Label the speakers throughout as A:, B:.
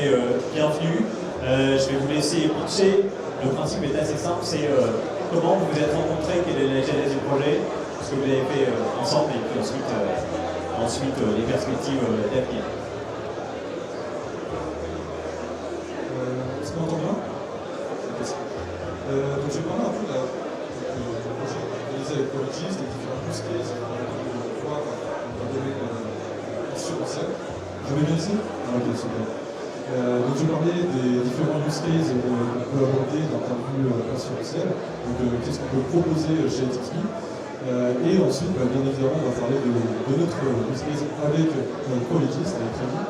A: et bienvenue. Je vais vous laisser pitcher. Le principe est assez simple, c'est comment vous vous êtes rencontrés, quelle est la genèse du projet, ce que vous avez fait ensemble, et puis ensuite les perspectives d'avenir.
B: Est-ce qu'on m'entend bien? Donc je vais parler un peu du projet réalisé avec Prologis, des différents use cases qu'on va pouvoir donner assurantiel. Je vais bien ici? Ok, super. Donc je vais parler des différents use cases qu'on peut aborder d'un point de vue assurantiel, donc qu'est-ce qu'on peut proposer chez XP. Et ensuite, bien évidemment, on va parler de notre use case avec Prologis, avec Rémi,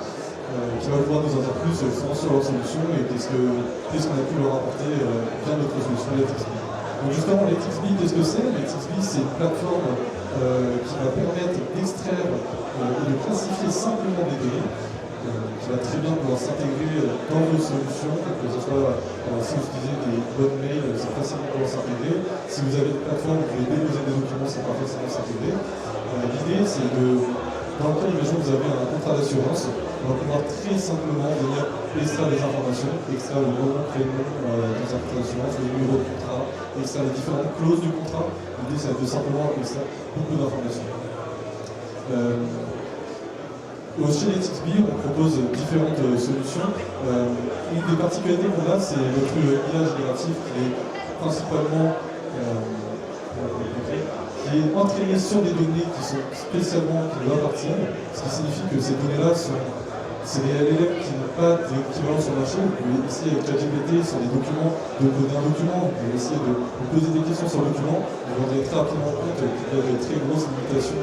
B: qui va pouvoir nous en dire plus sur leur solution et qu'est-ce qu'on a pu leur apporter via notre solution LetXP. Donc justement, LetXP, qu'est-ce que c'est? LetXP, c'est une plateforme qui va permettre d'extraire et de classifier simplement des données, qui va très bien pouvoir s'intégrer dans vos solutions, que ce soit si vous utilisez des bonnes mails, c'est facilement pouvoir s'intégrer. Si vous avez une plateforme, vous pouvez déposer des documents, c'est pas facilement s'intégrer. L'idée, c'est dans le cas, imaginons que vous avez un contrat d'assurance, on va pouvoir très simplement venir extraire des informations, extraire le nom, prénom des contrats d'assurance, le numéro de contrat, extraire les différentes clauses du contrat. L'idée, c'est de simplement extraire beaucoup d'informations. Chez LetXP, on propose différentes solutions. Une des particularités qu'on a, c'est notre IA génératif qui est principalement qui est entraîné sur des données qui sont spécialement qui nous appartiennent, ce qui signifie que ces données-là c'est des LLM qui n'ont pas d'équivalent sur le marché. Vous pouvez ici avec ChatGPT sur des documents, de donner un document, vous pouvez essayer de vous poser des questions sur le document, vous vous rendrez très rapidement compte qu'il y a de très grosses limitations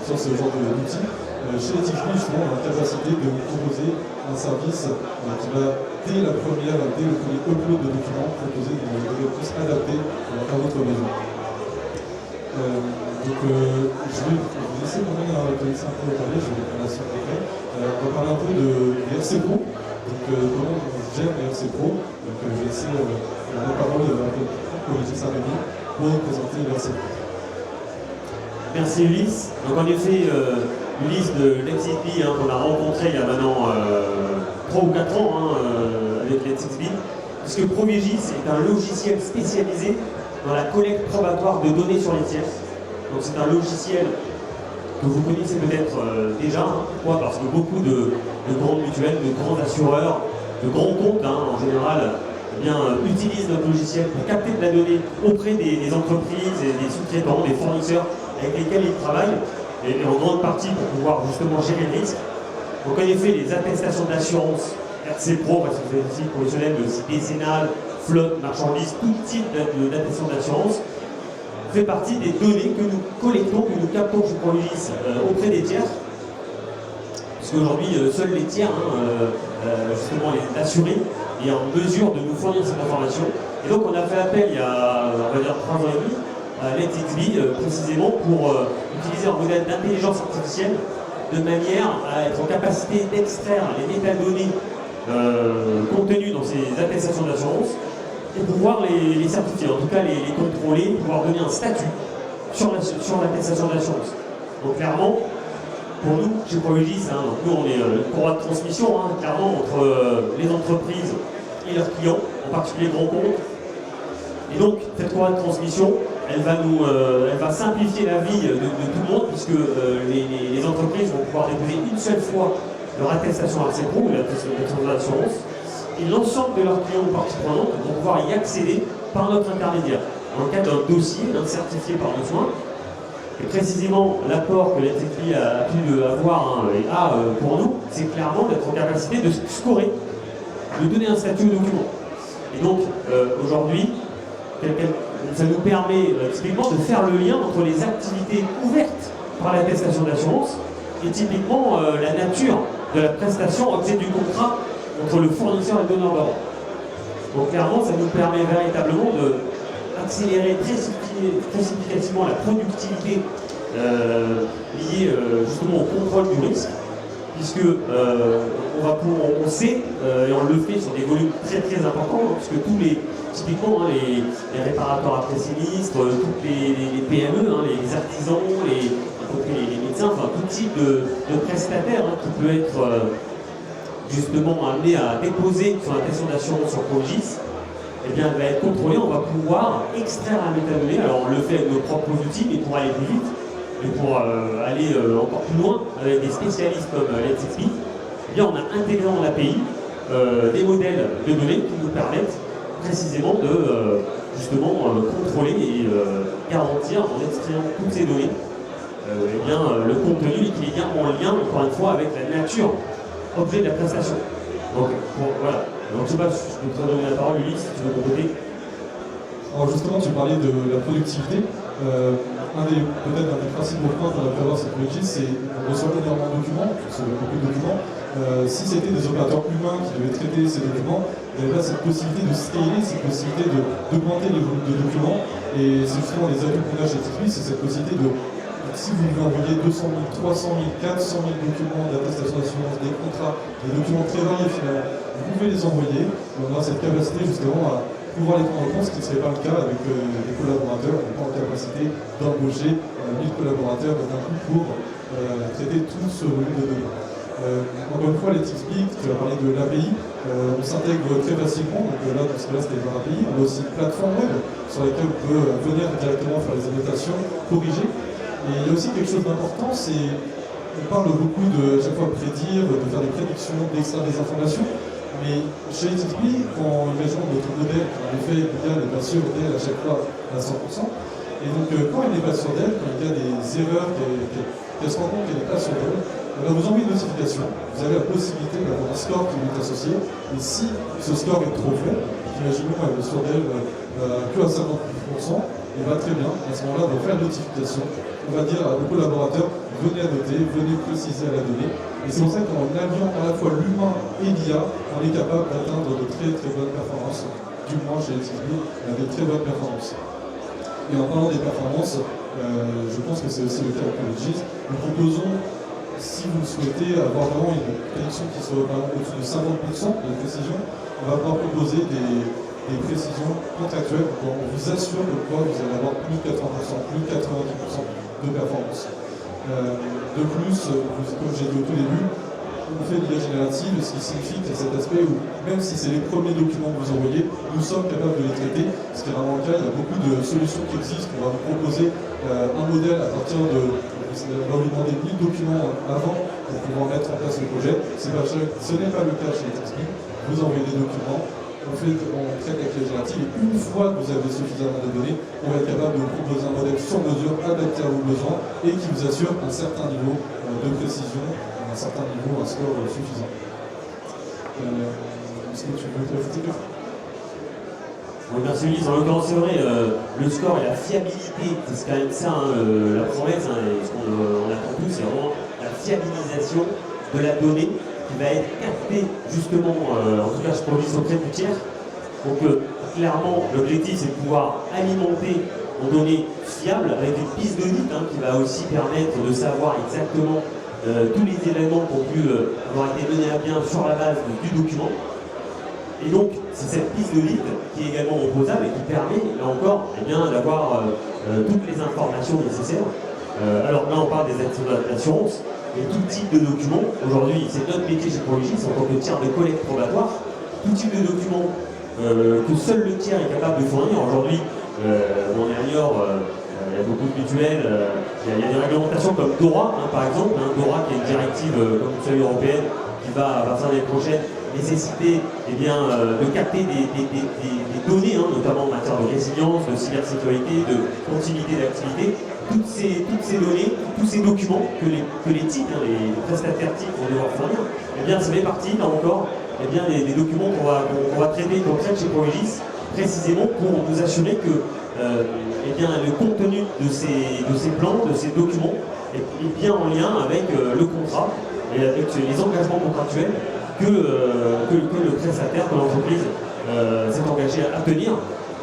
B: sur ce genre d'outils. Chez LetXP, justement, on a la capacité de vous proposer un service qui va, dès le premier upload de documents, proposer des réponses adaptées à votre besoin. Je vais vous laisser quand même connaître un peu parler, je vais répondre à ça après. On va parler un peu de RC Pro, donc comment on gère les RC Pro. Donc je vais laisser la parole à Prologis Rémi pour nous présenter les RC Pro.
C: Merci Ulysse. Donc en effet, Ulysse de LetXP qu'on a rencontré il y a maintenant 3 ou 4 ans avec LetXP, puisque Prologis est un logiciel spécialisé dans la collecte probatoire de données sur les tiers. Donc c'est un logiciel que vous connaissez peut-être déjà. Pourquoi? Parce que beaucoup de grandes mutuelles, de grands assureurs, de grands comptes en général, utilisent notre logiciel pour capter de la donnée auprès des entreprises et des sous-traitants, des fournisseurs avec lesquels ils travaillent, et en grande partie pour pouvoir justement gérer le risque. Donc en effet, les attestations d'assurance, RC Pro, responsabilité professionnelle, mais aussi décennale, flotte, marchandises, tout type d'attestation d'assurance, fait partie des données que nous collectons, que nous captons chez Prologis auprès des tiers. Puisqu'aujourd'hui, seuls les tiers, justement les assurés, est en mesure de nous fournir cette information. Et donc on a fait appel il y a, on va dire, 3 ans et demi, à LetXP précisément pour utiliser un modèle d'intelligence artificielle de manière à être en capacité d'extraire les métadonnées contenues dans ces attestations d'assurance et pouvoir les certifier, en tout cas les contrôler, pouvoir donner un statut sur l'attestation d'assurance. Donc clairement, pour nous, chez Prologis, nous on est une courroie de transmission, clairement, entre les entreprises et leurs clients, en particulier grands comptes. Et donc, cette courroie de transmission, elle va simplifier la vie de tout le monde, puisque les entreprises vont pouvoir déposer une seule fois leur attestation RC Pro, ou l'attestation d'assurance, et l'ensemble de leurs clients ou parties prenantes vont pouvoir y accéder par notre intermédiaire, dans le cadre d'un dossier, d'un certifié par besoin. Et précisément, l'apport que LetXP a pu avoir et a pour nous, c'est clairement d'être en capacité de scorer, de donner un statut au document. Et donc, aujourd'hui, ça nous permet typiquement de faire le lien entre les activités ouvertes par l'attestation d'assurance et typiquement la nature de la prestation objet du contrat entre le fournisseur et le donneur d'ordre. Donc clairement, ça nous permet véritablement d'accélérer très significativement la productivité liée justement au contrôle du risque, puisque on sait, et on le fait sur des volumes très très importants, puisque typiquement les réparateurs après sinistre, toutes les PME, les artisans, les médecins, enfin tout type de prestataire qui peut être justement amenée à déposer son attestation d'assurance sur Prologis, eh bien, elle va être contrôlée, on va pouvoir extraire la métadonnée. Alors, on le fait avec nos propres outils, mais pour aller plus vite, et pour aller encore plus loin avec des spécialistes comme Let's Speak, eh bien, on a intégré dans l'API des modèles de données qui nous permettent précisément de justement contrôler et garantir en extrayant toutes ces données eh bien, le contenu qui est bien en lien, encore une fois, avec la nature objet de la prestation. Donc, voilà. Donc, je ne sais pas si je peux te donner la parole, Ulysse, si tu veux compléter.
B: Alors justement, tu parlais de la productivité. Peut-être un des principaux points qu'on a pu avoir cette Prologis, c'est qu'on reçoit énormément de documents, on reçoit beaucoup de documents. Si c'était des opérateurs humains qui devaient traiter ces documents, il y avait pas cette possibilité de scaler, cette possibilité d'augmenter le volume de documents. Et c'est justement les atouts qu'on a chez TXP, c'est cette possibilité de, si vous voulez envoyer 200 000, 300 000, 400 000 documents d'attestation d'assurance, des contrats, des documents très variés finalement, vous pouvez les envoyer. On a cette capacité justement à pouvoir les prendre en compte, ce qui ne serait pas le cas avec des collaborateurs. On n'est pas en capacité d'embaucher 1000 collaborateurs d'un coup pour traiter tout ce volume de données. Encore une fois, les TXP, tu as parlé de l'API, on s'intègre très facilement. Donc là, dans ce cas-là, c'était par API. On a aussi une plateforme web sur laquelle on peut venir directement faire les annotations, corriger. Et il y a aussi quelque chose d'important, c'est on parle beaucoup de chaque fois prédire, de faire des prédictions, d'extraire des informations. Mais chez TXP, quand imaginons notre modèle, en effet, Google n'est pas sûr d'elle à chaque fois à 100%. Et donc, quand elle n'est pas sûre d'elle, quand il y a des erreurs, qu'elle se rend compte qu'elle n'est pas sûre d'elle, elle va vous envoyer une notification. Vous avez la possibilité d'avoir un score qui vous est associé. Et si ce score est trop faible, imaginons qu'elle est sûre d'elle que à 50%, et va très bien. À ce moment-là, on va faire une notification. On va dire à nos collaborateurs, venez annoter, venez préciser à la donnée. Et c'est pour ça qu'en alliant à la fois l'humain et l'IA, on est capable d'atteindre de très très bonnes performances. Du moins chez TXP, on a des très bonnes performances. Et en parlant des performances, je pense que c'est aussi le cas de Prologis. Nous proposons, si vous souhaitez avoir vraiment une prédiction qui soit au-dessus de 50% de précision, on va pouvoir proposer des précisions contractuelles. On vous assure que vous allez avoir plus de 80%, plus de 90% de performance. De plus, comme j'ai dit au tout début, on fait de l'IA générative, ce qui signifie qu'il y a cet aspect où, même si c'est les premiers documents que vous envoyez, nous sommes capables de les traiter, ce qui est vraiment le cas. Il y a beaucoup de solutions qui existent. On va vous proposer un modèle à partir de... On va vous demander 1000 documents avant pour pouvoir mettre en place le projet. Ce n'est pas le cas chez TXP. Vous envoyez des documents, on traite avec l'IA générative, et une fois que vous avez suffisamment de données, on va être capable de vous proposer un modèle sur mesure, adapté à vos besoins, et qui vous assure un certain niveau de précision, un certain niveau, un score suffisant. Est-ce que tu veux rajouter quelque chose ?
C: Oui, merci Ulysse. En l'occurrence, c'est vrai, le score et la fiabilité, c'est quand même ça, la promesse, et ce qu'on attend tous, c'est vraiment la fiabilisation de la donnée qui va être captée justement, en tout cas je produis auprès du tiers. Donc clairement, l'objectif c'est de pouvoir alimenter en données fiables avec une piste d'audit qui va aussi permettre de savoir exactement tous les éléments qui ont pu avoir été menés à bien sur la base du document. Et donc, c'est cette piste d'audit qui est également opposable et qui permet, là encore, eh bien, d'avoir toutes les informations nécessaires. Alors là, on parle des actions d'assurance, et tout type de documents. Aujourd'hui, c'est notre métier chez Prologis, en tant que tiers de collecte probatoire. Tout type de documents que seul le tiers est capable de fournir. Aujourd'hui, on ignore, il y a beaucoup de mutuelles, il y a des réglementations comme DORA, par exemple. DORA qui est une directive comme celle européenne qui va, à partir de l'année prochaine, nécessiter de capter des données, notamment en matière de résilience, de cybersécurité, de continuité d'activité. Toutes ces données, tous ces documents que les types, les prestataires types vont devoir fournir, ça fait partie, là encore, des documents qu'on va traiter, qu'on traite chez Prologis, précisément pour nous assurer que le contenu de ces plans, de ces documents, est bien en lien avec le contrat et avec les engagements contractuels que le prestataire, que l'entreprise s'est engagé à tenir.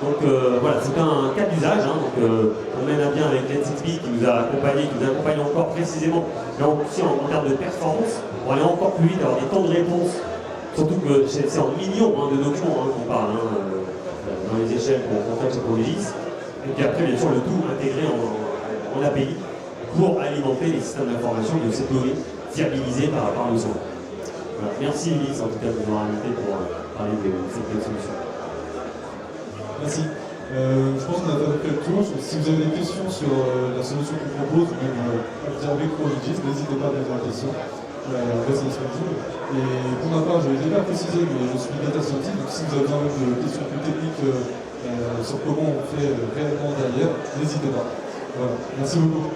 C: Donc voilà, c'est un cas d'usage. On mène à bien avec Let's qui nous a accompagnés, qui nous accompagne encore précisément, là aussi en termes de performance, pour aller encore plus vite, avoir des temps de réponse. Surtout que c'est en millions de documents qu'on parle dans les échelles qu'on fait chez Prologis. Et puis après, bien sûr, le tout intégré en API pour alimenter les systèmes d'information de ces données fiabilisées par nos soins. Voilà. Merci Ulysse en tout cas de nous avoir invité pour parler de cette belle solution.
B: Merci. Je pense qu'on a fait à peu près le tour. Si vous avez des questions sur la solution qu'on propose, ou même observer Prologis, n'hésitez pas à poser la question. Restez disponible. Et pour ma part, je l'ai déjà précisé, mais je suis data scientist, donc si vous avez besoin de questions plus techniques sur comment on fait réellement derrière, n'hésitez pas. Voilà. Merci beaucoup.